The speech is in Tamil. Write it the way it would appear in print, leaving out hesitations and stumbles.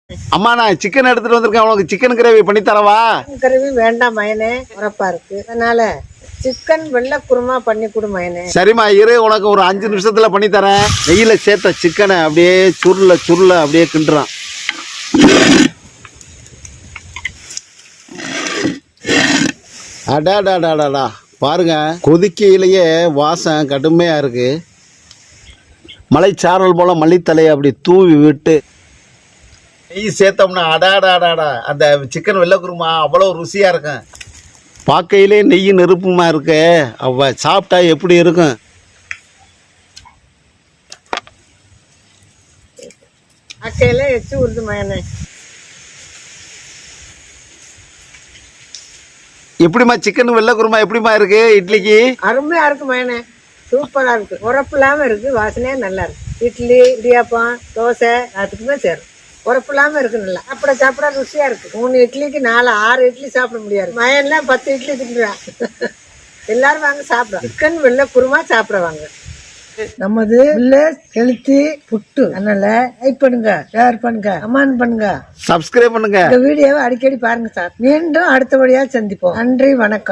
அம்மா நான் சிக்கன் எடுத்துட்டு வந்திருக்கேன், உனக்கு சிக்கன் கிரேவி பண்ணி தரவா? கிரேவி வேண்டாம் மயனே, உரப்பா இருக்கு. அதனால சிக்கன் வெள்ளை குருமா பண்ணி கொடு மயனே. சரிம்மா இரு, உனக்கு ஒரு 5 நிமிஷத்துல பண்ணி தரேன். நெய்யில சேர்த்த சிக்கனை அப்படியே சுருள சுருள அப்படியே கிண்டுறான். அடாடாடாடா பாருங்க, கொதிக்கையிலேயே வாசம் கடுமையா இருக்கு. மலைச்சாரல் போல மல்லித்தலையை அப்படி தூவி விட்டு நெய் சேர்த்தோம்னா அடாடாடாடா அந்த சிக்கன் வெள்ளை குருமா அவ்வளோ ருசியாக இருக்கும். பார்க்கையிலே நெய் நெருப்புமா இருக்கு, அவ சாப்பிட்டா எப்படி இருக்கும்? அக்கையில எச்சு உருது மயனே. எப்படிமா சிக்கன் வெள்ளை குருமா எப்படிமா இருக்கு இட்லிக்கு? அருமையா இருக்கு மயனே, சூப்பரா இருக்கு. உரப்பு இல்லாம இருக்கு, வாசனையா நல்லா இருக்கு. இட்லி இடியாப்பம் தோசை அதுக்குமே சேரும். உரப்பு இல்லாம இருக்கு, நல்லா சாப்பிட ருசியா இருக்கு. 3 இட்லிக்கு 4-6 இட்லி சாப்பிட முடியாது. மயன்லாம் 10 இட்லி திட்டுறான். எல்லாரும் வாங்க சாப்பிட, சிக்கன் வெள்ளை குருமா சாப்பிட வாங்க. நமது ஹெல்த்தி புட்டு. அதனால லைக் பண்ணுங்க, ஷேர் பண்ணுங்க, கமெண்ட் பண்ணுங்க, சப்ஸ்கிரைப் பண்ணுங்க. இந்த வீடியோவை அடிக்கடி பாருங்க சார். மீண்டும் அடுத்தபடியா சந்திப்போம். நன்றி, வணக்கம்.